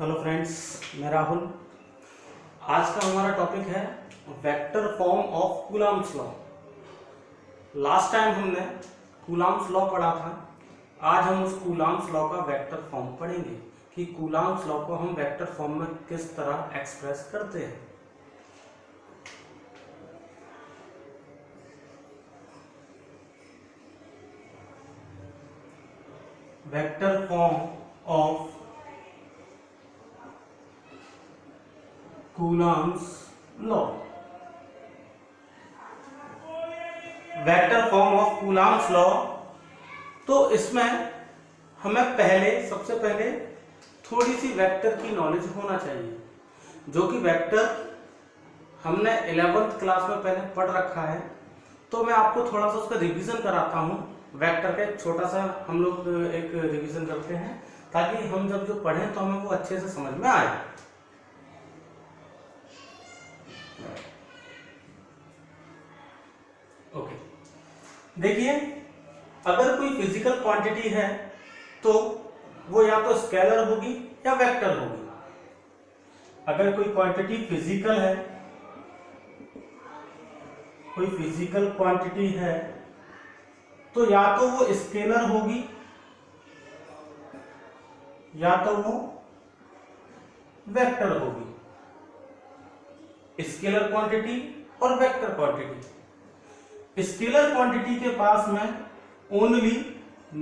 Hello friends, मैं राहुल। आज का हमारा टॉपिक है vector form of Coulomb's law. Last time हमने कूलम्ब्स लॉ पढ़ा था। आज हम उस कूलम्ब्स लॉ का वेक्टर फॉर्म पढ़ेंगे कि कूलम्ब्स लॉ को हम वेक्टर फॉर्म में किस तरह एक्सप्रेस करते हैं। Vector form of Coulomb's law. Vector form of Coulomb's law, तो इसमें हमें सबसे पहले थोड़ी सी वेक्टर की नॉलेज होना चाहिए, जो कि वेक्टर हमने 11th क्लास में पहले पढ़ रखा है। तो मैं आपको थोड़ा सा उसका रिवीजन कराता हूँ। वेक्टर का एक छोटा सा हम लोग एक रिवीजन करते हैं, ताकि हम जब जो पढ़ें तो हमें वो अच्छे से समझ में आए। ओके, देखिए, अगर कोई फिजिकल क्वांटिटी है तो वो या तो स्केलर होगी या वेक्टर होगी। अगर कोई क्वांटिटी फिजिकल है, कोई फिजिकल क्वांटिटी है, तो या तो वो स्केलर होगी या तो वो वेक्टर होगी। स्केलर क्वांटिटी और वेक्टर क्वांटिटी। स्केलर क्वांटिटी के पास में ओनली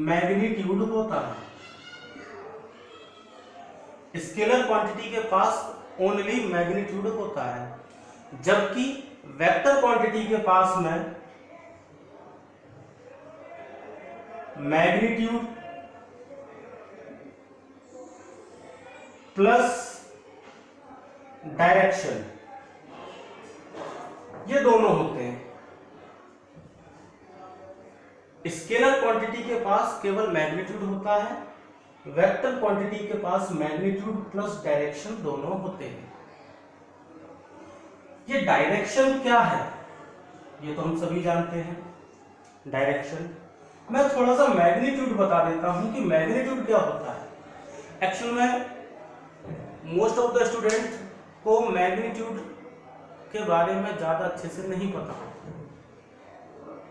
मैग्नीट्यूड होता है। स्केलर क्वांटिटी के पास ओनली मैग्नीट्यूड होता है, जबकि वेक्टर क्वांटिटी के पास में मैग्नीट्यूड प्लस डायरेक्शन, ये दोनों होते हैं। स्केलर क्वांटिटी के पास केवल मैग्नीट्यूड होता है, वेक्टर क्वांटिटी के पास मैग्नीट्यूड प्लस डायरेक्शन दोनों होते हैं। ये डायरेक्शन क्या है, ये तो हम सभी जानते हैं। डायरेक्शन मैं थोड़ा सा मैग्नीट्यूड बता देता हूं कि मैग्नीट्यूड क्या होता है। एक्चुअल में मोस्ट ऑफ द स्टूडेंट को मैग्नीट्यूड के बारे में ज्यादा अच्छे से नहीं पता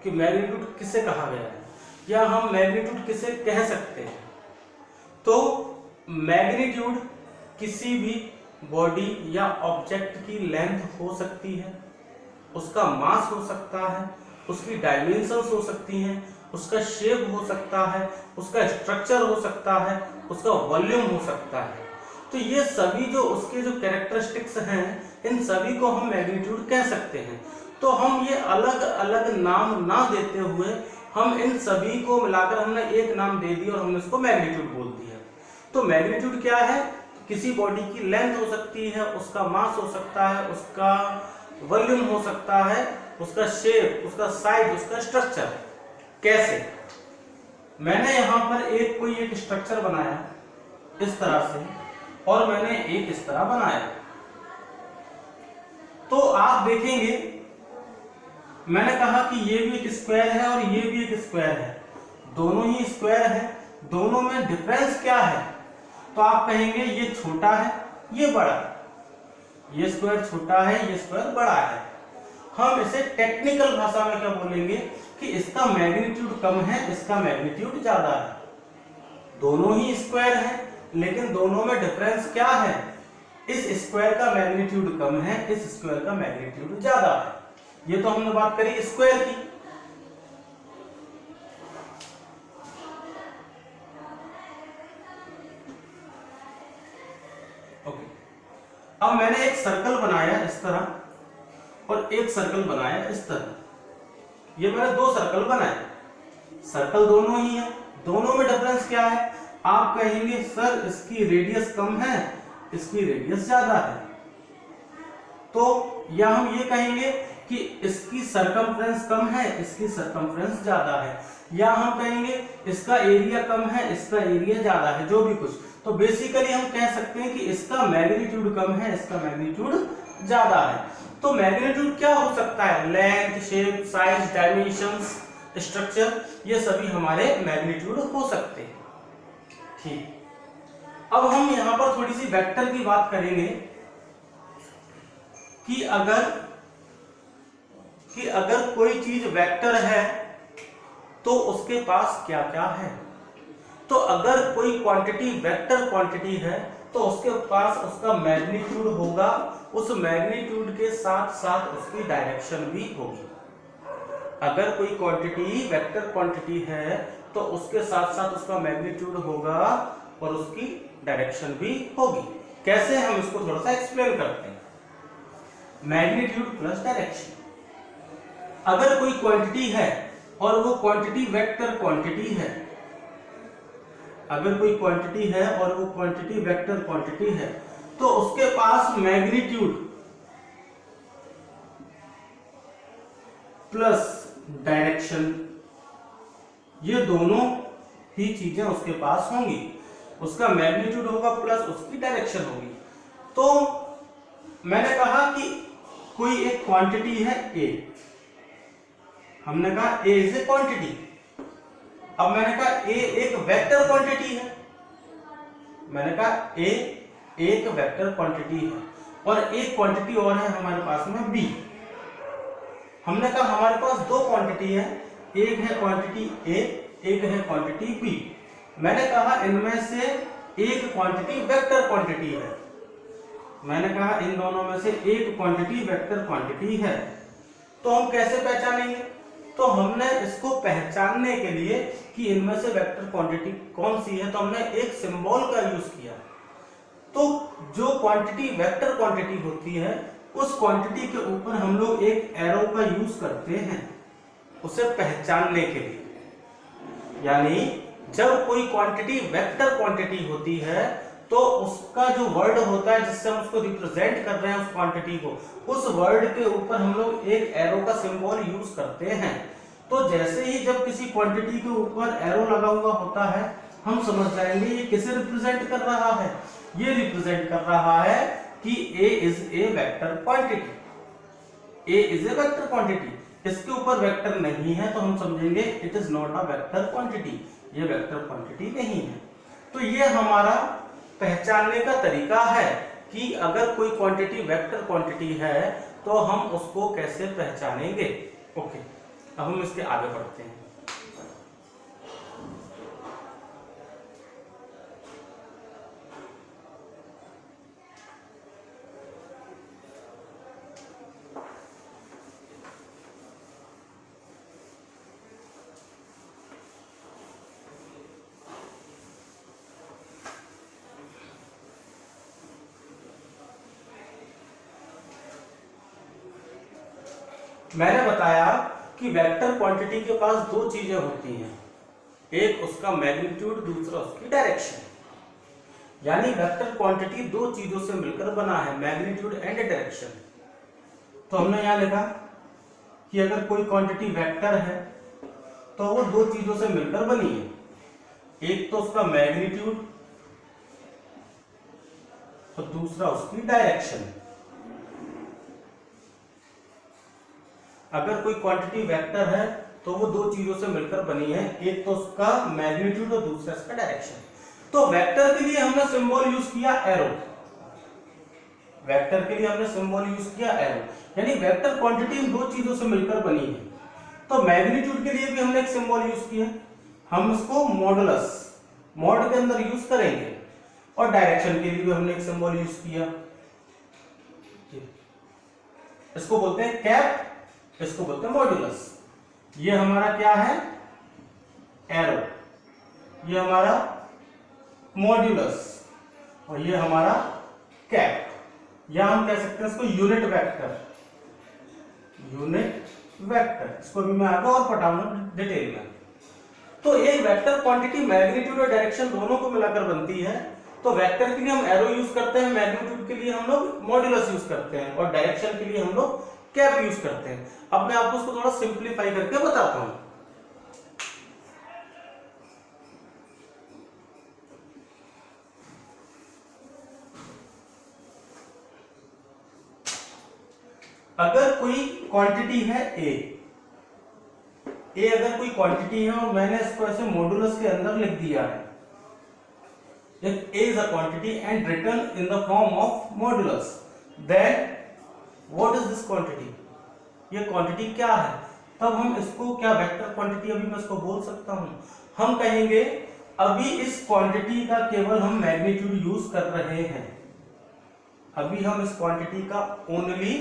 कि मैग्नीट्यूड किसे कहा गया है या हम मैग्नीट्यूड किसे कह सकते हैं। तो मैग्नीट्यूड किसी भी बॉडी या ऑब्जेक्ट की लेंथ हो सकती है, उसका मास हो सकता है, उसकी डायमेंशंस हो सकती हैं, उसका शेप हो सकता है, उसका स्ट्रक्चर हो सकता है, उसका वॉल्यूम हो सकता है। तो ये सभी जो उसके जो कैरेक्टरिस्टिक्स हैं, इन सभी को हम मैग्नीट्यूड कह सकते हैं। तो हम ये अलग अलग नाम ना देते हुए हम इन सभी को मिलाकर हमने एक नाम दे दिया और हमने इसको मैग्नीट्यूड बोल दिया। तो मैग्नीट्यूड क्या है? किसी बॉडी की लेंथ हो सकती है, उसका मास हो सकता है, उसका वॉल्यूम हो सकता है, उसका शेप, उसका साइज, उसका स्ट्रक्चर। कैसे? मैंने यहां पर कोई एक स्ट्रक्चर बनाया इस तरह से, और मैंने एक इस तरह बनाया। तो आप देखेंगे, मैंने कहा कि ये भी एक स्क्वायर है और ये भी एक स्क्वायर है, दोनों ही स्क्वायर है। दोनों में डिफरेंस क्या है? तो आप कहेंगे ये छोटा है, ये बड़ा है। ये स्क्वायर छोटा है, ये स्क्वायर बड़ा है। हम इसे टेक्निकल भाषा में क्या बोलेंगे कि इसका मैग्नीट्यूड कम है, इसका मैग्नीट्यूड ज्यादा है। दोनों ही स्क्वायर है, लेकिन दोनों में डिफरेंस क्या है? इस स्क्वायर का मैग्नीट्यूड कम है, इस स्क्वायर का मैग्नीट्यूड ज्यादा है। ये तो हमने बात करी स्क्वायर की। ओके, अब मैंने एक सर्कल बनाया इस तरह और एक सर्कल बनाया इस तरह। ये मैंने दो सर्कल बनाए, सर्कल दोनों ही है, दोनों में डिफरेंस क्या है? आप कहेंगे सर इसकी रेडियस कम है, इसकी रेडियस ज्यादा है। तो या हम ये कहेंगे कि इसकी सरकमफ्रेंस कम है, इसकी सरकमफ्रेंस ज्यादा है, या हम कहेंगे इसका एरिया कम है, इसका एरिया ज्यादा है, जो भी कुछ। तो बेसिकली हम कह सकते हैं कि इसका मैग्नीट्यूड कम है, इसका मैग्नीट्यूड ज्यादा है। तो मैग्नीट्यूड क्या हो सकता है? Length, shape, size, dimensions, structure, ये सभी हमारे मैग्नीट्यूड हो सकते हैं। ठीक, अब हम यहां पर थोड़ी सी वेक्टर की बात करेंगे कि अगर कोई चीज वेक्टर है तो उसके पास क्या क्या है। तो अगर कोई क्वांटिटी वेक्टर क्वांटिटी है तो उसके पास उसका मैग्नीट्यूड होगा, उस मैग्नीट्यूड के साथ साथ उसकी डायरेक्शन भी होगी। अगर कोई क्वांटिटी वेक्टर क्वांटिटी है तो उसके साथ साथ उसका मैग्नीट्यूड होगा और उसकी डायरेक्शन भी होगी। कैसे, हम इसको थोड़ा सा एक्सप्लेन करते हैं। Magnitude plus direction. अगर कोई क्वांटिटी है और वो क्वांटिटी वेक्टर क्वांटिटी है, अगर कोई क्वांटिटी है और वो क्वांटिटी वेक्टर क्वांटिटी है तो उसके पास मैग्नीट्यूड प्लस डायरेक्शन, ये दोनों ही चीजें उसके पास होंगी। उसका मैग्नीट्यूड होगा प्लस उसकी डायरेक्शन होगी। तो मैंने कहा कि कोई एक क्वांटिटी है ए, हमने कहा ए इज ए क्वांटिटी। अब मैंने कहा ए एक वेक्टर क्वांटिटी है, मैंने कहा ए एक वेक्टर क्वांटिटी है और एक क्वांटिटी और है हमारे पास में बी। हमने कहा हमारे पास दो क्वांटिटी है, एक है क्वांटिटी ए, एक है क्वांटिटी बी। मैंने कहा इनमें से एक क्वांटिटी वेक्टर क्वांटिटी है, मैंने कहा इन दोनों में से एक क्वांटिटी वेक्टर क्वांटिटी है। तो हम कैसे पहचानेंगे? तो हमने इसको पहचानने के लिए कि इनमें से वेक्टर क्वांटिटी कौन सी है तो हमने एक सिंबल का यूज किया। तो जो क्वांटिटी वेक्टर क्वांटिटी होती है उस क्वांटिटी के ऊपर हम लोग एक एरो का यूज करते हैं उसे पहचानने के लिए। यानी जब कोई क्वांटिटी वेक्टर क्वांटिटी होती है तो उसका जो वर्ड होता है जिससे हम उसको रिप्रेजेंट कर रहे हैं उस क्वांटिटी को, उस वर्ड के ऊपर हम लोग एक एरो का सिंबल यूज करते हैं। तो जैसे ही जब किसी क्वांटिटी के ऊपर एरो लगा हुआ होता है हम समझ जाएंगे ये किसे रिप्रेजेंट कर रहा है। ये रिप्रेजेंट कर रहा है कि A is a vector quantity, A is a vector quantity. इसके ऊपर वेक्टर नहीं है तो हम समझेंगे it is not a vector quantity, ये वेक्टर क्वांटिटी नहीं है। तो ये हमारा पहचानने का तरीका है कि अगर कोई क्वांटिटी वेक्टर क्वांटिटी है तो हम उसको कैसे पहचानेंगे। ओके, अब हम इसके आगे बढ़ते हैं। मैंने बताया कि वेक्टर क्वांटिटी के पास दो चीजें होती हैं, एक उसका मैग्नीट्यूड, दूसरा उसकी डायरेक्शन। यानी वेक्टर क्वांटिटी दो चीजों से मिलकर बना है, मैग्नीट्यूड एंड डायरेक्शन। तो हमने यहां लिखा कि अगर कोई क्वांटिटी वेक्टर है तो वो दो चीजों से मिलकर बनी है, एक तो उसका मैग्नीट्यूड और दूसरा उसकी डायरेक्शन। अगर कोई क्वांटिटी वेक्टर है तो वो दो चीजों से मिलकर बनी है, एक तो उसका मैग्नीट्यूड और दूसरा इसका डायरेक्शन। तो वेक्टर के लिए हमने सिंबल यूज किया एरो, वेक्टर के लिए हमने सिंबल यूज किया एरो, यानी वेक्टर क्वांटिटी इन दो चीजों से मिलकर बनी है। तो मैग्नीट्यूड के लिए भी हमने एक सिंबल यूज किया, हम इसको मॉडुलस मॉड के अंदर यूज करेंगे, और डायरेक्शन के लिए भी हमने एक सिंबल यूज किया, इसको बोलते हैं कैप, इसको बोलते हैं मॉड्यूलस। ये हमारा क्या है? एरो, ये हमारा मॉड्यूलस और ये हमारा कैप, या हम कह सकते हैं इसको यूनिट वेक्टर, यूनिट वेक्टर। इसको भी मैं आगे और पढ़ाऊंगा डिटेल में। तो एक वेक्टर क्वांटिटी मैग्नीट्यूड और डायरेक्शन दोनों को मिलाकर बनती है। तो वेक्टर के लिए हम एरो यूज करते हैं, मैग्नीट्यूड के लिए हम लोग मॉड्यूलस यूज करते हैं और डायरेक्शन के लिए हम लोग कैप यूज करते हैं। अब मैं आपको उसको थोड़ा सिंप्लीफाई करके बताता हूं। अगर कोई क्वांटिटी है ए अगर कोई क्वांटिटी है और मैंने इसको ऐसे मॉडुलस के अंदर लिख दिया है, if A is a quantity and written in the form of modulus, then what is this quantity? ये क्वांटिटी क्या है? तब हम इसको क्या वेक्टर क्वांटिटी अभी मैं इसको बोल सकता हूं? हम कहेंगे अभी इस क्वांटिटी का केवल हम मैग्नीट्यूड यूज कर रहे हैं, अभी हम इस क्वांटिटी का ओनली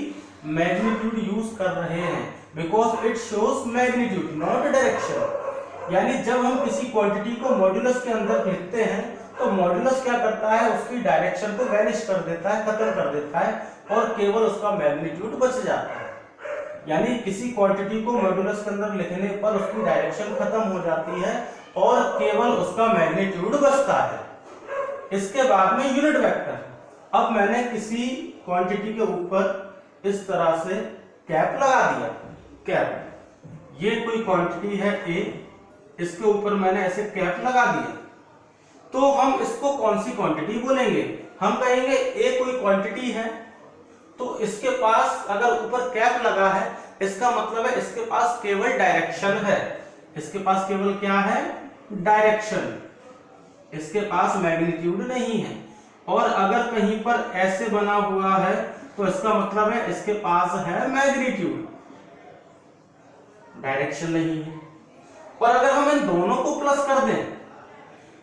मैग्नीट्यूड यूज कर रहे हैं, because it shows magnitude not direction. यानी जब हम किसी क्वांटिटी को मॉड्यूलस के अंदर लिखते हैं तो मॉड्यूलस क्या करता है, उसकी डायरेक्शन को वैनिश कर देता है, खत्म कर देता है, और केवल उसका मैग्नीट्यूड बच जाता है। यानी किसी क्वांटिटी को मॉड्यूलस के अंदर लिखने पर उसकी डायरेक्शन खत्म हो जाती है और केवल उसका मैग्नीट्यूड बचता है। इसके बाद में यूनिट वेक्टर। अब मैंने किसी क्वांटिटी के ऊपर इस तरह से कैप लगा दिया, कैप, ये कोई क्वांटिटी है A, इसके ऊपर मैंने ऐसे कैप लगा दिया, तो हम इसको कौन सी क्वांटिटी बोलेंगे? हम कहेंगे A कोई क्वांटिटी है, तो इसके पास अगर ऊपर कैप लगा है इसका मतलब है इसके पास केवल डायरेक्शन है, इसके पास केवल क्या है? डायरेक्शन, इसके पास मैग्नीट्यूड नहीं है। और अगर कहीं पर ऐसे बना हुआ है तो इसका मतलब है इसके पास है मैग्नीट्यूड, डायरेक्शन नहीं है। और अगर हम इन दोनों को प्लस कर दें,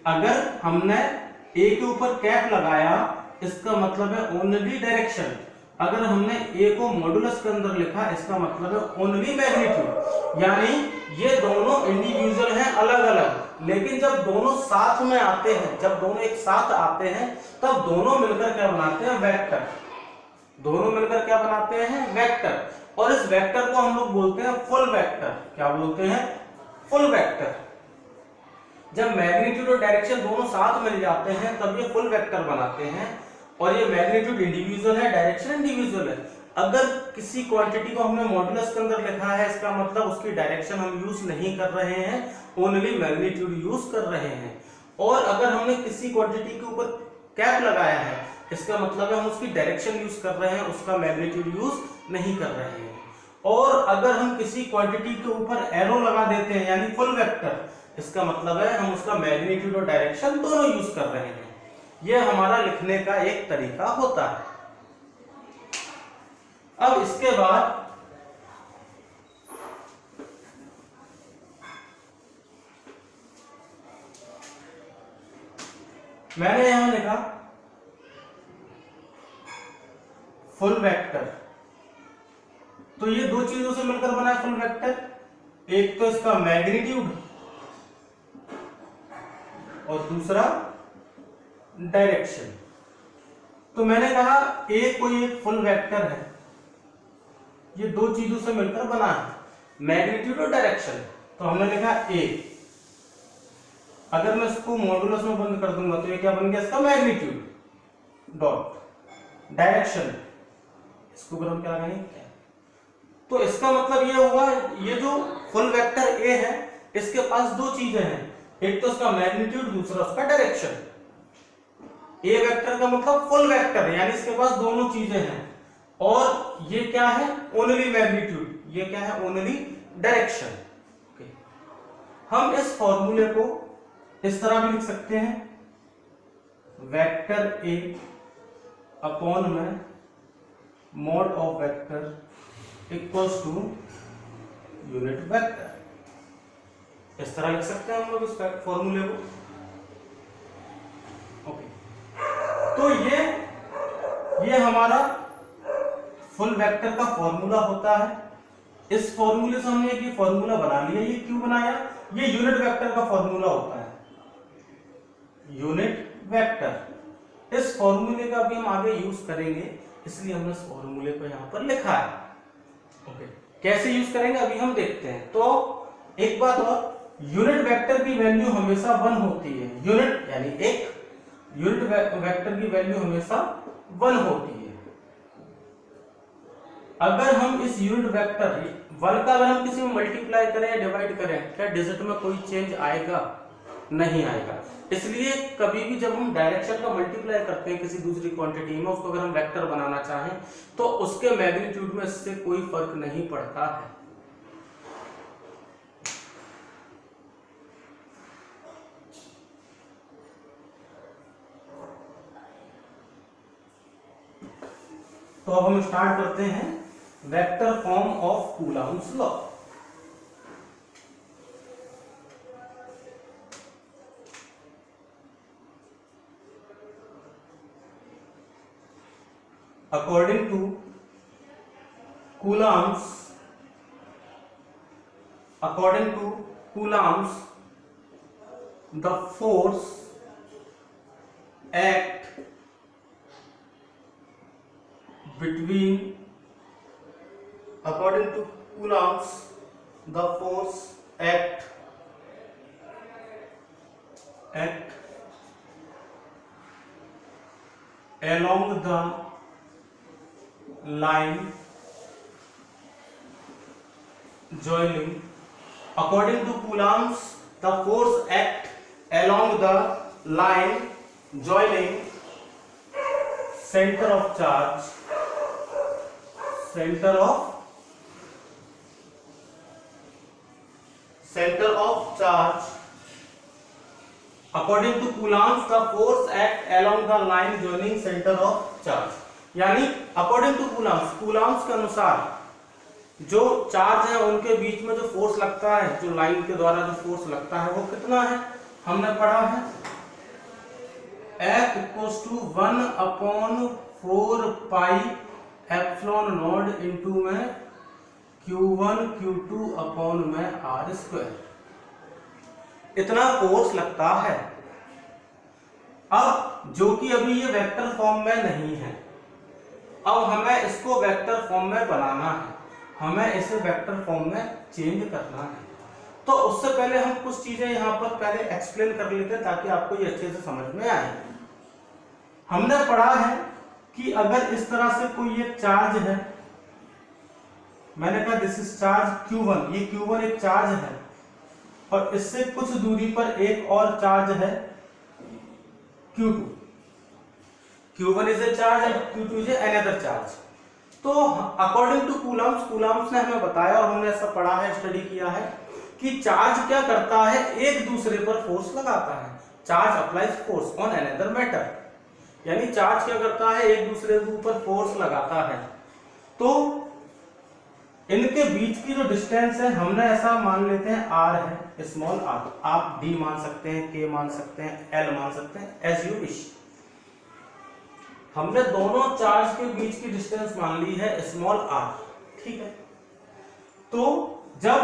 अगर हमने A के ऊपर कैप लगाया इसका मतलब है ओनली डायरेक्शन, अगर हमने A को मॉड्यूलस के अंदर लिखा इसका मतलब है ओनली मैग्नीट्यूड। यानी ये दोनों इंडिविजुअल हैं अलग अलग, लेकिन जब दोनों साथ में आते हैं, जब दोनों एक साथ आते हैं तब दोनों मिलकर क्या बनाते हैं? वेक्टर। दोनों मिलकर क्या बनाते हैं? वेक्टर। और इस वेक्टर को हम लोग बोलते हैं फुल वेक्टर। क्या बोलते हैं? Full vector. जब मैग्नीट्यूड और डायरेक्शन दोनों साथ मिल जाते हैं तब ये फुल वेक्टर बनाते हैं। और ये मैग्नीट्यूड इंडिविजुअल है, डायरेक्शन इंडिविजुअल है। अगर किसी क्वांटिटी को हमने मॉड्यूलस के अंदर लिखा है इसका मतलब उसकी डायरेक्शन हम यूज नहीं कर रहे हैं, ओनली मैग्नीट्यूड यूज कर रहे हैं। और अगर हमने किसी क्वांटिटी के ऊपर कैप लगाया है इसका मतलब है हम उसकी डायरेक्शन यूज कर रहे हैं, उसका मैग्नीट्यूड यूज नहीं कर रहे हैं। और अगर हम किसी क्वांटिटी के ऊपर एरो लगा देते हैं यानी फुल वेक्टर, इसका मतलब है हम उसका मैग्नीट्यूड और डायरेक्शन दोनों यूज कर रहे हैं। यह हमारा लिखने का एक तरीका होता है। अब इसके बाद मैंने यहां लिखा फुल वेक्टर, तो ये दो चीजों से मिलकर बना है फुल वेक्टर। एक तो इसका मैग्नीट्यूड और दूसरा डायरेक्शन। तो मैंने कहा A कोई एक फुल वेक्टर है, ये दो चीजों से मिलकर बना है, मैग्नीट्यूड और डायरेक्शन। तो हमने लिखा A। अगर मैं इसको मॉड्यूलस में बंद कर दूंगा तो ये क्या बन गया? इसका मैग्नीट्यूड डॉट डायरेक्शन, इसको अगर हम क्या कहेंगे, तो इसका मतलब ये हुआ ये जो फुल वेक्टर A है इसके पास दो चीजें हैं, एक तो उसका मैग्नीट्यूड, दूसरा उसका डायरेक्शन। A वेक्टर का मतलब फुल वेक्टर है, यानी इसके पास दोनों चीजें हैं। और ये क्या है? Only magnitude. ये क्या है? Only direction. हम इस फॉर्मूले को इस तरह भी लिख सकते हैं, वेक्टर A अपॉन में mod of vector equals to unit vector. इस तरह लिख सकते हैं हम लोग इस फॉर्मूले को। ओके, तो ये हमारा फुल वेक्टर का फॉर्मूला होता है। इस फॉर्मूले से हमने ये फॉर्मूला बना लिया। ये क्यों बनाया? ये यूनिट वेक्टर का फॉर्मूला होता है, यूनिट वेक्टर। इस फॉर्मूले का भी हम आगे यूज करेंगे, इसलिए हमने इस फॉर्मूले को यहां पर लिखा है। ओके, कैसे यूज करेंगे अभी हम देखते हैं। तो एक बात और, यूनिट वेक्टर की वैल्यू हमेशा 1 होती है। यूनिट यानी एक यूनिट वेक्टर की वैल्यू हमेशा 1 होती है। अगर हम इस यूनिट वेक्टर 1 का अगर हम किसी में मल्टीप्लाई करें या डिवाइड करें, क्या डिजिट में कोई चेंज आएगा? नहीं आएगा। इसलिए कभी भी जब हम डायरेक्शन का मल्टीप्लाई करते हैं किसी दूसरी क्वांटिटी में, उसको अगर हम वेक्टर बनाना चाहें तो उसके मैग्नीट्यूड में इससे कोई फर्क नहीं पड़ता है। तो अब हम स्टार्ट करते हैं vector form of Coulomb's law. According to Coulomb's, the force act between according to Coulomb's, the force act along the line joining. According to Coulomb's, the force act along the line joining center of charge according to Coulomb's, the force act along the line joining center of charge। यानी according to Coulomb's के अनुसार जो charge है उनके बीच में जो force लगता है, जो लाइन के द्वारा जो फोर्स लगता है वो कितना है, हमने पढ़ा है F equals to 1/4 pi epsilon naught into में Q1 Q2 अपॉन में R स्क्वायर, इतना फोर्स लगता है। अब जो कि अभी ये वेक्टर फॉर्म में नहीं है, अब हमें इसको वेक्टर फॉर्म में बनाना है, हमें इसे वेक्टर फॉर्म में चेंज करना है। तो उससे पहले हम कुछ चीजें यहाँ पर पहले एक्सप्लेन कर लेते हैं ताकि आपको ये अच्छे से समझ में आए। हमने पढ़ा है कि अगर इस तरह से कोई एक चार्ज है, मैंने कहा दिस इज चार्ज Q1, ये Q1 एक चार्ज है और इससे कुछ दूरी पर एक और चार्ज है Q2। Q1 is a charge and Q2 is another charge। तो अकॉर्डिंग टू कूलम्ब्स ने हमें बताया और हमने ऐसा पढ़ा है, स्टडी किया है कि चार्ज क्या करता है, एक दूसरे पर फोर्स लगाता है। Charge applies force on another matter, यानी चार्ज क्या करता है, एक दूसरे के ऊपर फोर्स लगाता है। तो इनके बीच की जो डिस्टेंस है हमने ऐसा मान लेते हैं R है, स्मॉल r, आप D मान सकते हैं, K मान सकते हैं, L मान सकते हैं, एज यू विश। हमने दोनों चार्ज के बीच की डिस्टेंस मान ली है स्मॉल r, ठीक है। तो जब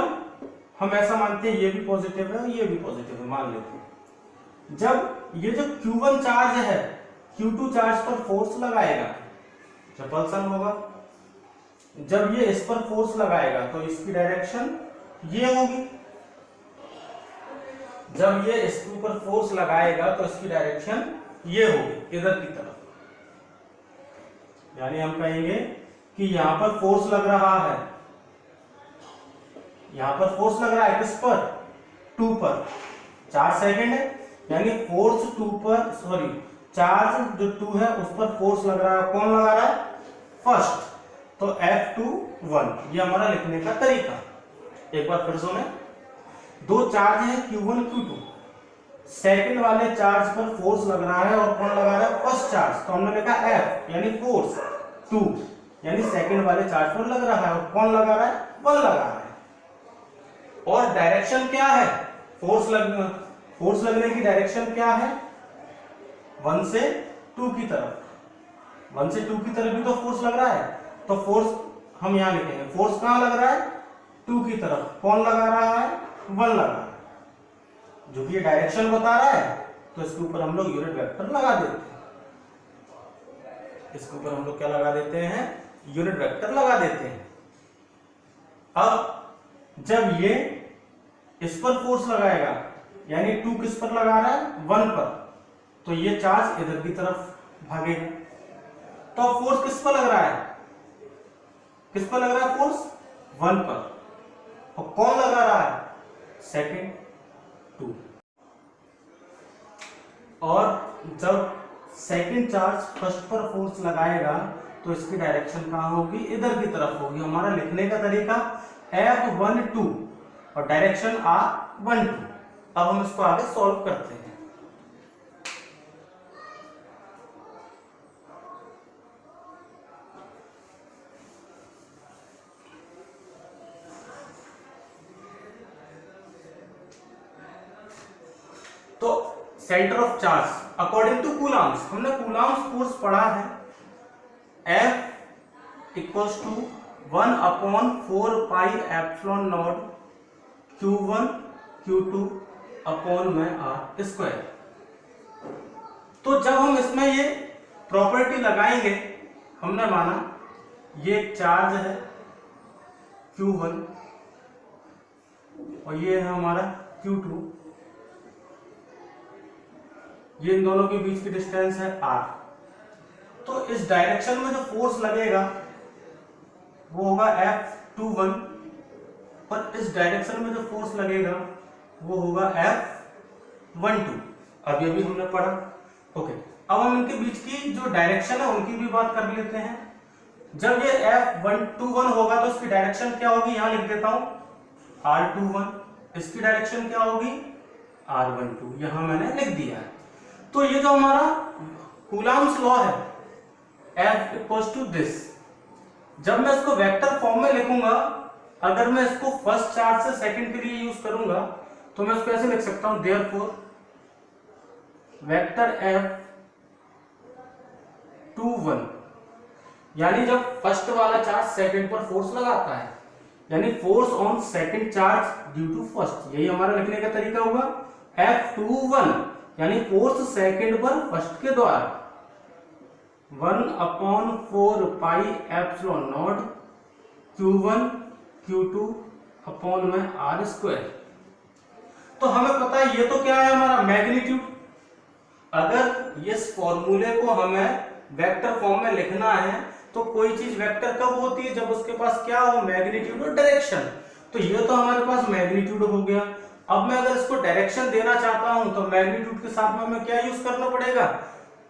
हम ऐसा मानते हैं ये भी पॉजिटिव है ये भी पॉजिटिव है, मान लेते हैं, जब ये जो Q1 चार्ज है Q2 चार्ज पर फोर्स लगाएगा, रिपल्सन होगा, जब ये इस पर फोर्स लगाएगा तो इसकी डायरेक्शन ये होगी, जब ये इसके ऊपर फोर्स लगाएगा तो इसकी डायरेक्शन ये होगी, इधर की तरफ। यानी हम कहेंगे कि यहां पर फोर्स लग रहा है, यहां पर फोर्स लग रहा है किस पर, 2 पर, चार्ज सेकंड है, यानी फोर्स 2 पर, सॉरी चार्ज जो 2 है उस पर फोर्स लग रहा है, कौन लगा रहा है, फर्स्ट, तो F21, ये हमारा लिखने का तरीका। एक बार फिर सुने, दो चार्ज है Q1 Q2, सेकंड वाले चार्ज पर फोर्स लग रहा है और कौन लगा रहा है, फर्स्ट चार्ज, तो हमने लिखा F यानी फोर्स 2, यानी सेकंड वाले चार्ज पर लग रहा है और कौन लगा रहा है, 1 लगा रहा है। और डायरेक्शन क्या है, फोर्स लगने की डायरेक्शन क्या है, 1 से 2 की तरफ, 1 से 2 की तरफ भी तो फोर्स लग रहा है, तो फोर्स हम यहां लिखेंगे, फोर्स कहां लग रहा है, 2 की तरफ, कौन लगा रहा है, 1 लगा रहा है, जो कि ये डायरेक्शन बता रहा है, तो इसके ऊपर हम लोग यूनिट वेक्टर लगा देते हैं, इसके ऊपर हम लोग क्या लगा देते हैं, यूनिट वेक्टर लगा देते हैं। अब जब ये इस पर फोर्स लगाएगा, यानी 2 किस पर लगा रहा है, 1 पर, तो ये चार्ज इधर की तरफ भागेगा, तो फोर्स किस पर लग रहा है, किस पर लग रहा है फोर्स, 1 पर, और कौन लगा रहा है, सेकंड 2। और जब सेकंड चार्ज फर्स्ट पर फोर्स लगाएगा तो इसकी डायरेक्शन कहां होगी, इधर की तरफ होगी। हमारा लिखने का तरीका F12 और डायरेक्शन R12। अब हम इसको आगे सॉल्व करते हैं। Centre of charge according to Coulomb's, हमने कूलम्स फोर्स पढ़ा है, F equals to 1/4 epsilon naught Q1 Q2 upon में R स्क्वायर। तो जब हम इसमें ये प्रॉपर्टी लगाएंगे, हमने माना ये एक चार्ज है Q1 और ये है हमारा Q2, ये इन दोनों के बीच की डिस्टेंस है R। तो इस डायरेक्शन में जो फोर्स लगेगा वो होगा F21 और इस डायरेक्शन में जो फोर्स लगेगा वो होगा F12। अब ये भी हमने पढ़ा। ओके, अब हम इनके बीच की जो डायरेक्शन है उनकी भी बात कर लेते हैं। जब ये F121 होगा तो इसकी डायरेक्शन क्या होगी, यहां लिख देता हूं R21, इसकी डायरेक्शन क्या होगी R12, यहां मैंने लिख दिया है। तो ये जो हमारा कूलम्स लॉ है F इक्वल्स टू दिस, जब मैं इसको वेक्टर फॉर्म में लिखूंगा, अगर मैं इसको फर्स्ट चार्ज से सेकंड के लिए यूज करूंगा तो मैं इसको ऐसे लिख सकता हूं, देयरफॉर वेक्टर F21, यानी जब फर्स्ट वाला चार्ज सेकंड पर फोर्स लगाता है, यानी force on second charge due to first, यही हमारा लिखने का तरीका होगा। F21 यानी फोर्स सेकंड पर फर्स्ट के द्वारा 1/4 epsilon naught Q1 Q2 upon में R स्क्वायर। तो हमें पता है ये तो क्या है हमारा मैग्नीट्यूड। अगर इस फॉर्मूले को हमें वेक्टर फॉर्म में लिखना है तो कोई चीज वेक्टर कब होती है, जब उसके पास क्या हो, मैग्नीट्यूड और डायरेक्शन। तो ये तो हमारे पास मैग्नीट्यूड हो गया। अब मैं अगर इसको डायरेक्शन देना चाहता हूं तो मैग्नीट्यूड के साथ में हमें क्या यूज करना पड़ेगा,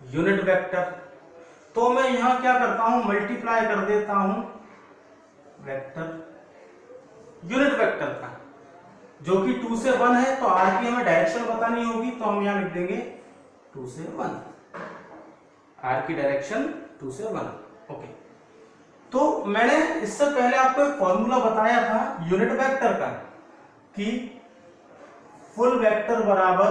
यूनिट वेक्टर। तो मैं यहां क्या करता हूं, मल्टीप्लाई कर देता हूं वेक्टर यूनिट वेक्टर का, जो कि 2 से 1 है। तो R की हमें डायरेक्शन बतानी होगी, तो हम यहां लिख देंगे 2 से 1, R की डायरेक्शन 2 से 1। ओके, तो मैंने इससे पहले आपको एक फॉर्मूला बताया था यूनिट वेक्टर का कि फुल वेक्टर बराबर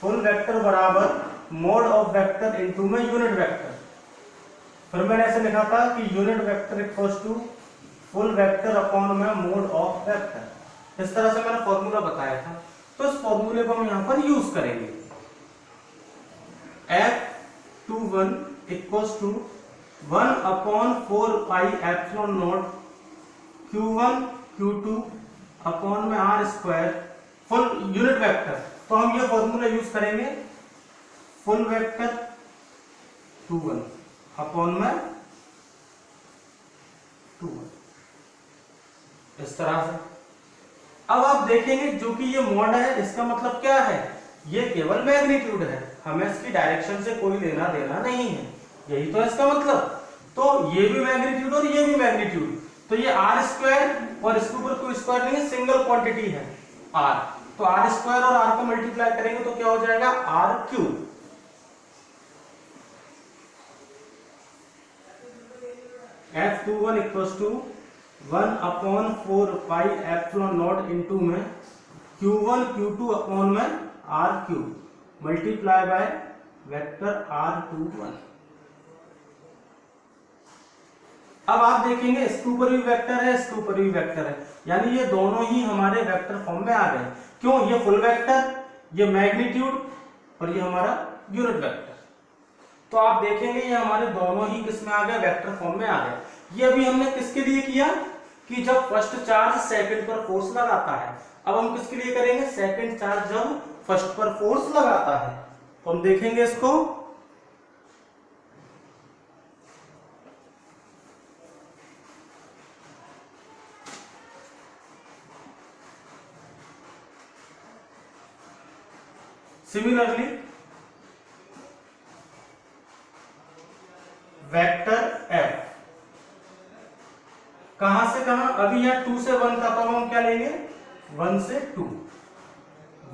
फुल वेक्टर बराबर मोड ऑफ वेक्टर इनटू में यूनिट वेक्टर। फिर मैंने ऐसे लिखा था कि unit vector equals to full vector upon में मोड ऑफ वेक्टर। इस तरह से मैंने फॉर्मूला बताया था। तो इस फॉर्मूले को हम यहां पर यूज करेंगे। F21 equals to 1/4 epsilon naught Q1 Q2 upon में R square full unit vector. तो हम ये फॉर्मूला यूज करेंगे, फुल वेक्टर 21 अपॉन में 21, इस तरह से। अब आप देखेंगे जो कि ये मॉड है, इसका मतलब क्या है, ये केवल मैग्नीट्यूड है, हमें इसकी डायरेक्शन से कोई लेना देना नहीं है, यही तो है इसका मतलब। तो ये भी मैग्नीट्यूड और ये भी मैग्नीट्यूड, तो ये R स्क्वायर और इसके ऊपर कोई स्क्वायर नहीं है, सिंगल क्वांटिटी है R। तो R स्क्वायर और R को मल्टीप्लाई करेंगे तो क्या हो जाएगा, R cube. F21 equals to 1/4 epsilon naught into में Q1 Q2 अपॉन में R cube multiply by vector R21। अब आप देखेंगे इसके ऊपर भी वेक्टर है, इसके ऊपर भी वेक्टर है, यानी ये दोनों ही हमारे वेक्टर फॉर्म में आ गए। क्यों, ये फुल वेक्टर, ये मैग्नीट्यूड और ये हमारा यूनिट वेक्टर। तो आप देखेंगे ये हमारे दोनों ही किस में आ गए, वेक्टर फॉर्म में आ गए। ये अभी हमने किसके लिए किया कि जब फर्स्ट चार्ज सेकंड पर फोर्स लगाता है। अब हम किसके लिए करेंगे, सेकंड चार्ज जब फर्स्ट पर फोर्स लगाता है। तो हम देखेंगे इसको, सिमिलरली वेक्टर F कहां से कहां, अभी यहां 2 से 1 था, तो हम क्या लेंगे 1 से 2,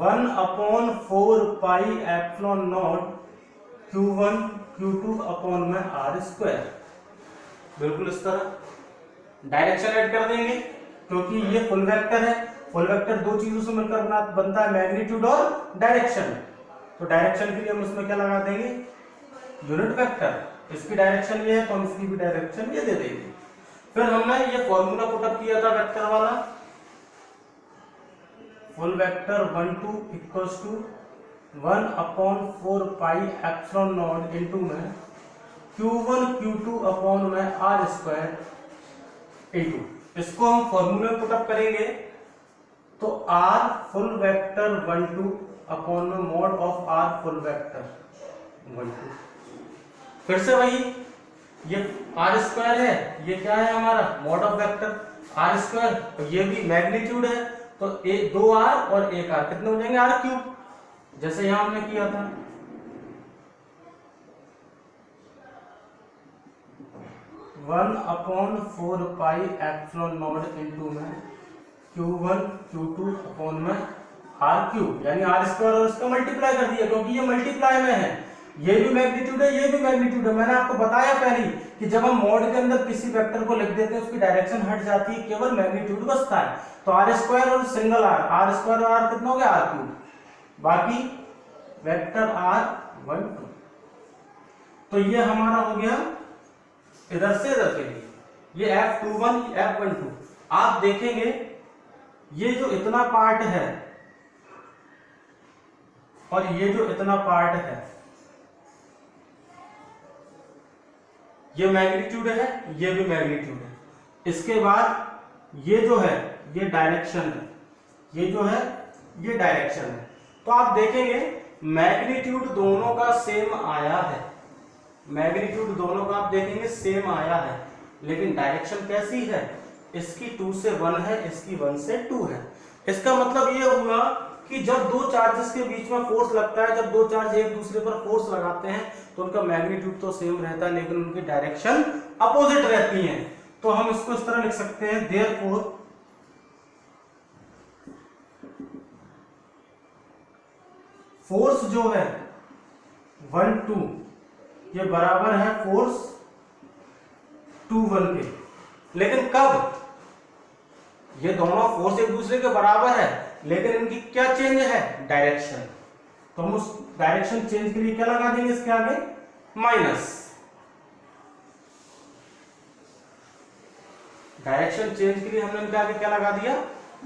1/4 epsilon naught Q1 Q2 upon में R स्क्वायर। बिल्कुल इस तरह डायरेक्शन ऐड कर देंगे, क्योंकि ये फुल वेक्टर है, फुल वेक्टर दो चीजों से मिलकर बनता है, मैग्नीट्यूड और डायरेक्शन। तो डायरेक्शन के लिए हम इसमें क्या लगा देंगे, यूनिट वेक्टर। इसकी डायरेक्शन ये है तो हम इसकी भी डायरेक्शन ये दे देंगे। फिर हमने ये फॉर्मूला पुटअप किया था वेक्टर वाला, full vector 1 2 equals to 1/4 pi epsilon naught into में Q1 Q2 अपॉन में R स्क्वायर इनटू, इसको हम फॉर्मूले में पुटअप करेंगे तो R फुल वेक्टर 1 2 अपॉन में mod of R full vector 1 2। फिर से वही, ये R स्क्वायर है, ये क्या है हमारा mod of vector R square, और ये भी मैग्नीट्यूड है, तो 2R और 1R कितने हो जाएंगे, R क्यूब, जैसे यहां हमने किया था। वन अपॉन 4 पाई एप्सिलॉन नॉट इनटू में Q1 Q2 अपॉन में R क्यूब, यानी R स्क्वायर और इसका मल्टीप्लाई कर दिया, क्योंकि ये मल्टीप्लाई में है, ये भी मैग्नीट्यूड है, ये भी मैग्नीट्यूड है। मैंने आपको बताया पहले कि जब हम मॉड के अंदर किसी वेक्टर को लिख देते हैं उसकी डायरेक्शन हट जाती है, केवल मैग्नीट्यूड बचता है। तो R स्क्वायर और सिंगल R स्क्वायर और R कितना हो गया, R क्यूब, बाकी वेक्टर R 1 2। तो ये हमारा हो गया इधर से इधर के लिए, ये F21 F12। आप देखेंगे ये जो इतना पार्ट है और ये जो इतना पार्ट है, ये मैग्नीट्यूड है, ये भी मैग्नीट्यूड है। इसके बाद ये जो है ये डायरेक्शन है, ये जो है ये डायरेक्शन है। तो आप देखेंगे मैग्नीट्यूड दोनों का सेम आया है, मैग्नीट्यूड दोनों का आप देखेंगे सेम आया है, लेकिन डायरेक्शन कैसी है, इसकी 2 से 1 है, इसकी 1 से 2 है। इसका मतलब ये हुआ कि जब दो चार्जेस के बीच में फोर्स लगता है, जब दो चार्ज एक दूसरे पर फोर्स लगाते हैं तो उनका मैग्नीट्यूड तो सेम रहता है, लेकिन उनकी डायरेक्शन अपोजिट रहती है। तो हम इसको इस तरह लिख सकते हैं, देयरफॉर फोर्स जो है 1 2 ये बराबर है फोर्स 2 1 के, लेकिन कब, ये दोनों फोर्स एक दूसरे के बराबर है, लेकिन इनकी क्या चेंज है, डायरेक्शन। तो हम उस डायरेक्शन चेंज के लिए क्या लगा देंगे, इसके आगे माइनस। डायरेक्शन चेंज के लिए हमने इनके आगे क्या लगा दिया,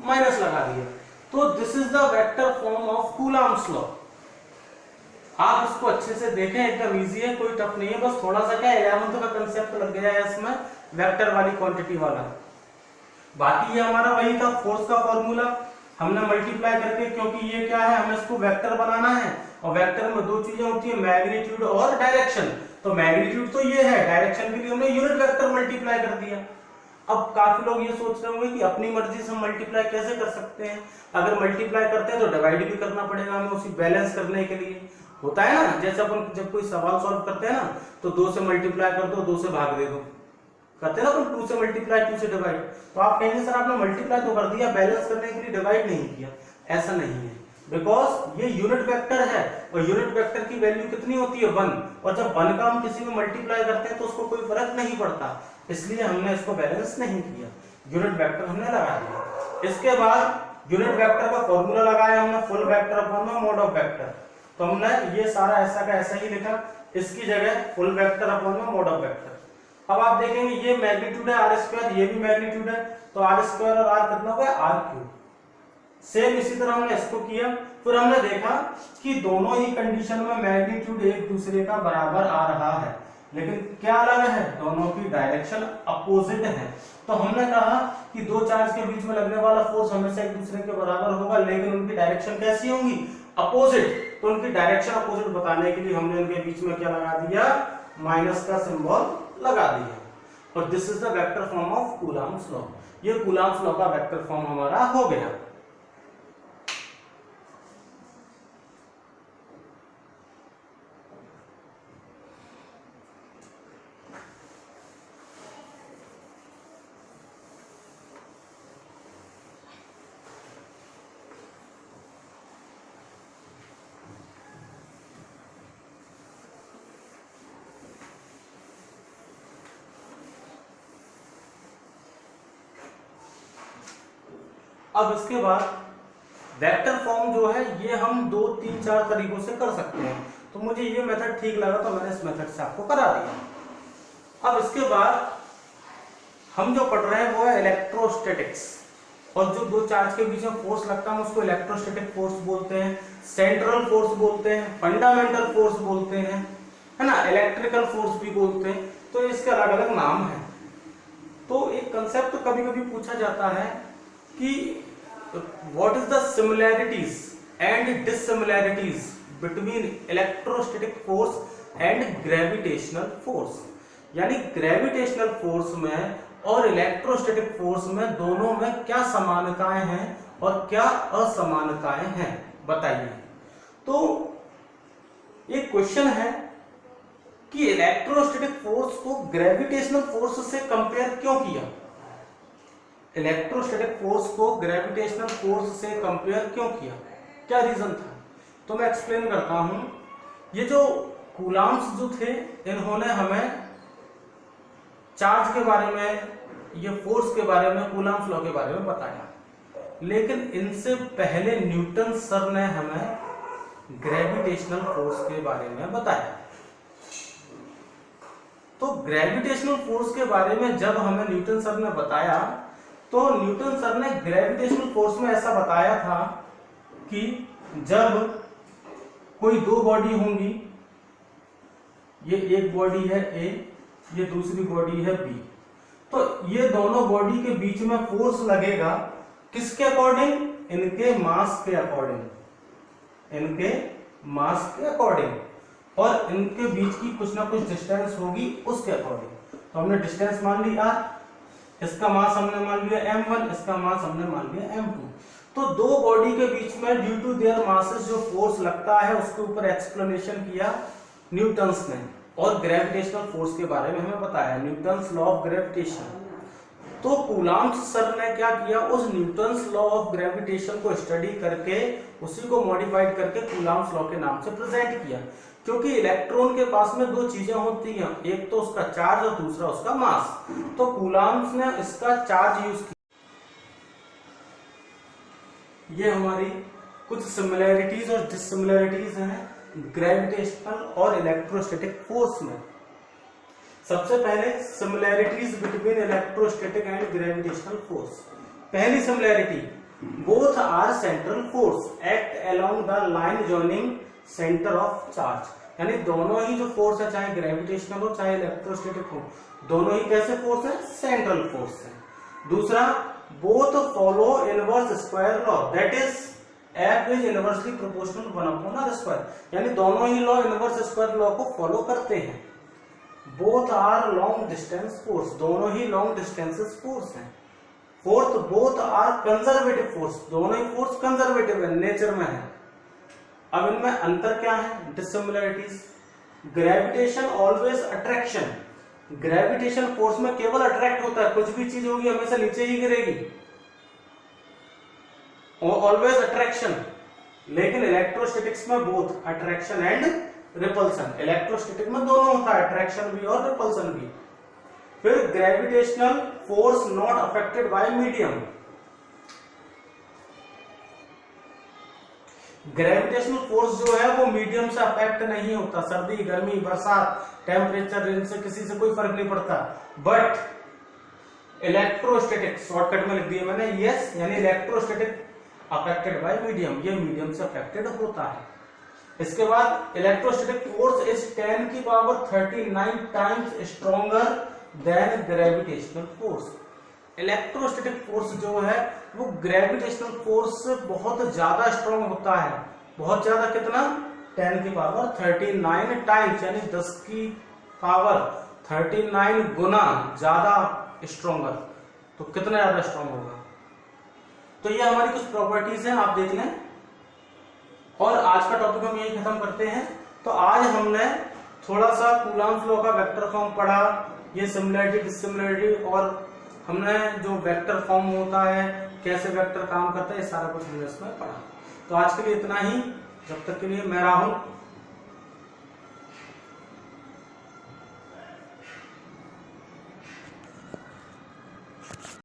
माइनस लगा दिया। तो this is the vector form of Coulomb's law. आप इसको अच्छे से देखें, एकदम इजी है, कोई टफ नहीं है, बस थोड़ा सा क्या 11th का कंसेप्ट लग गया है इसमें, वेक्टर वाली क्वांटिटी वाला। बाकी ये हमारा वही था फोर्स का फॉर्मूला, हमने मल्टीप्लाई करके, क्योंकि ये क्या है, हमें इसको वेक्टर बनाना है, और वेक्टर में दो चीजें होती है, मैग्नीट्यूड और डायरेक्शन। तो मैग्नीट्यूड तो ये है, डायरेक्शन के लिए हमने यूनिट वेक्टर मल्टीप्लाई कर दिया। अब काफी लोग ये सोच रहे होंगे कि अपनी मर्जी से हम मल्टीप्लाई कैसे कर सकते हैं, अगर मल्टीप्लाई करते हैं तो डिवाइड भी करना पड़ेगा हमें, उसी बैलेंस करने के लिए होता है ना। जैसे अपन जब कोई सवाल सॉल्व करते हैं ना, तो 2 से मल्टीप्लाई कर दो, 2 से भाग दे दो, करते हैं ना अपन, 2 से मल्टीप्लाई 2 से डिवाइड। तो आप कहेंगे सर आपने मल्टीप्लाई तो कर दिया, बैलेंस करने के लिए डिवाइड नहीं किया। ऐसा नहीं है, बिकॉज ये यूनिट वेक्टर है, और यूनिट वेक्टर की वैल्यू कितनी होती है, 1, और जब 1 का हम किसी में मल्टीप्लाई करते हैं तो उसको कोई फर्क नहीं पड़ता, इसलिए हमने इसको बैलेंस नहीं किया, यूनिट वेक्टर हमने लगा दिया। इसके बाद यूनिट वेक्टर का फॉर्मूला लगाया हमने, full vector upon mod of vector. तो हमने ये सारा ऐसा का ऐसा ही लिखा, इसकी जगह full vector upon mod of vector. अब आप देखेंगे ये मैग्नीट्यूड है आर स्क्वायर, ये भी मैग्नीट्यूड है, तो आर स्क्वायर और आर कितना हो गया, आर क्यूब। सेम इसी तरह हमने इसको किया। फिर हमने देखा कि दोनों ही कंडीशन में मैग्नीट्यूड एक दूसरे का बराबर आ रहा है, लेकिन क्या अलग है, दोनों की डायरेक्शन अपोजिट है। तो हमने कहा कि दो चार्ज के बीच में लगने वाला फोर्स हमेशा एक दूसरे के बराबर होगा, लेकिन उनकी डायरेक्शन कैसी होंगी, अपोजिट। तो उनकी डायरेक्शन अपोजिट बताने के लिए हमने उनके बीच में क्या लगा दिया, माइनस का सिंबल लगा दिया। और this is the vector form of Coulomb's law. ये कूलम्ब्स लॉ का वेक्टर फॉर्म हमारा हो गया। अब इसके बाद वेक्टर फॉर्म जो है ये हम 2, 3, 4 तरीकों से कर सकते हैं, तो मुझे ये मेथड ठीक लगा तो मैंने इस मेथड से आपको करा दिया। अब इसके बाद हम जो पढ़ रहे हैं वो है इलेक्ट्रोस्टैटिक्स, और जो दो चार्ज के बीच में फोर्स लगता है उसको इलेक्ट्रोस्टैटिक फोर्स बोलते हैं, सेंट्रल फोर्स बोलते हैं, फंडामेंटल फोर्स बोलते हैं, है ना, इलेक्ट्रिकल फोर्स भी बोलते हैं, तो इसके अलग अलग नाम हैं। तो एक कंसेप्ट कभी कभी पूछा जाता है कि what is the similarities and dissimilarities between electrostatic force and gravitational force, यानी ग्रेविटेशनल फोर्स में और इलेक्ट्रोस्टैटिक फोर्स में दोनों में क्या समानताएं हैं और क्या असमानताएं हैं, बताइए। तो एक क्वेश्चन है कि इलेक्ट्रोस्टैटिक फोर्स को ग्रेविटेशनल फोर्स से कंपेयर क्यों किया, इलेक्ट्रोस्टैटिक फोर्स को ग्रेविटेशनल फोर्स से कंपेयर क्यों किया, क्या रीजन था, तो मैं एक्सप्लेन करता हूं। ये जो कूलम्ब्स जो थे इन्होंने हमें चार्ज के बारे में, ये फोर्स के बारे में, कूलम्ब्स लॉ के बारे में बताया, लेकिन इनसे पहले न्यूटन सर ने हमें ग्रेविटेशनल फोर्स के बारे में बताया। तो ग्रेविटेशनल फोर्स के बारे में जब हमें न्यूटन सर ने बताया तो न्यूटन सर ने ग्रेविटेशनल फोर्स में ऐसा बताया था कि जब कोई दो बॉडी होंगी, ये एक बॉडी है ए, ये दूसरी बॉडी है बी, तो ये दोनों बॉडी के बीच में फोर्स लगेगा किसके अकॉर्डिंग, इनके मास के अकॉर्डिंग, इनके मास के अकॉर्डिंग, और इनके बीच की कुछ ना कुछ डिस्टेंस होगी उसके अकॉर्डिंग। तो हमने डिस्टेंस मान ली r, इसका मास हमने मान लिया m1, इसका मास हमने मान लिया m2। तो दो बॉडी के बीच में ड्यू टू देयर मासेस जो फोर्स लगता है उसके ऊपर एक्सप्लेनेशन किया न्यूटन्स ने, और ग्रेविटेशनल फोर्स के बारे में हमें बताया, न्यूटन्स लॉ ऑफ ग्रेविटेशन। तो कूलम्ब्स सर ने क्या किया, उस न्यूटन्स लॉ ऑफ ग्रेविटेशन को स्टडी करके उसी को मॉडिफाइड करके कूलम्ब्स लॉ के नाम से प्रेजेंट किया, क्योंकि इलेक्ट्रॉन के पास में दो चीजें होती हैं, एक तो उसका चार्ज और दूसरा उसका मास। तो कूलम्ब्स ने इसका चार्ज यूज किया। ये हमारी कुछ सिमिलैरिटीज और डिससिमिलैरिटीज हैं ग्रेविटेशनल और इलेक्ट्रोस्टैटिक फोर्स में। सबसे पहले similarities between electrostatic and gravitational force. पहली similarity, both are central force act along the line joining centre of charge, यानी दोनों ही जो फोर्स है, चाहे ग्रेविटेशनल हो चाहे इलेक्ट्रोस्टैटिक हो, दोनों ही कैसे फोर्स है, सेंट्रल फोर्स है। दूसरा, both follow inverse square law, that is F is inversely proportional 1/r², यानी दोनों ही लॉ इनवर्स स्क्वायर लॉ को फॉलो करते हैं। Both are long distance force, दोनों ही लॉन्ग डिस्टेंसेस फोर्स हैं। Fourth, both are conservative force, दोनों ही फोर्स कंजर्वेटिव है, नेचर में है। अब इनमें अंतर क्या है, dissimilarities. Gravitation always attraction, gravitation force में केवल अट्रैक्ट होता है, कुछ भी चीज होगी हमेशा नीचे ही गिरेगी, ऑलवेज अट्रैक्शन। लेकिन इलेक्ट्रोस्टैटिक्स में both attraction and repulsion, electrostatic में दोनों होता है, अट्रैक्शन भी और रिपल्सन भी। फिर gravitational force not affected by medium, gravitational force जो है वो मीडियम से अफेक्ट नहीं होता, सर्दी गर्मी बरसात टेम्परेचर इनसे किसी से कोई फर्क नहीं पड़ता। बट इलेक्ट्रोस्टैटिक, शॉर्टकट में लिख दिया मैंने यस, यानी इलेक्ट्रोस्टैटिक अफेक्टेड बाय मीडियम, ये मीडियम से अफेक्टेड होता है। इसके बाद electrostatic force is 10⁻39 times stronger than gravitational force. Electrostatic force जो है वो ग्रेविटेशनल फोर्स से बहुत ज्यादा स्ट्रॉन्ग होता है, बहुत ज्यादा, कितना, 10⁻39 टाइम्स, यानी 10⁻39 गुना ज्यादा स्ट्रॉन्गर। तो कितना ज्यादा स्ट्रॉन्ग होगा। तो ये हमारी कुछ प्रॉपर्टीज हैं, आप देख लें। और आज का टॉपिक हम यही खत्म करते हैं। तो आज हमने थोड़ा सा कूलम्ब्स लॉ का वेक्टर फॉर्म पढ़ा, ये सिमिलैरिटी डिससिमिलैरिटी, और हमने जो वेक्टर फॉर्म होता है, कैसे वेक्टर काम करता है, ये सारा कुछ हमने इसमें पढ़ा। तो आज के लिए इतना ही, जब तक के लिए मैं राहुल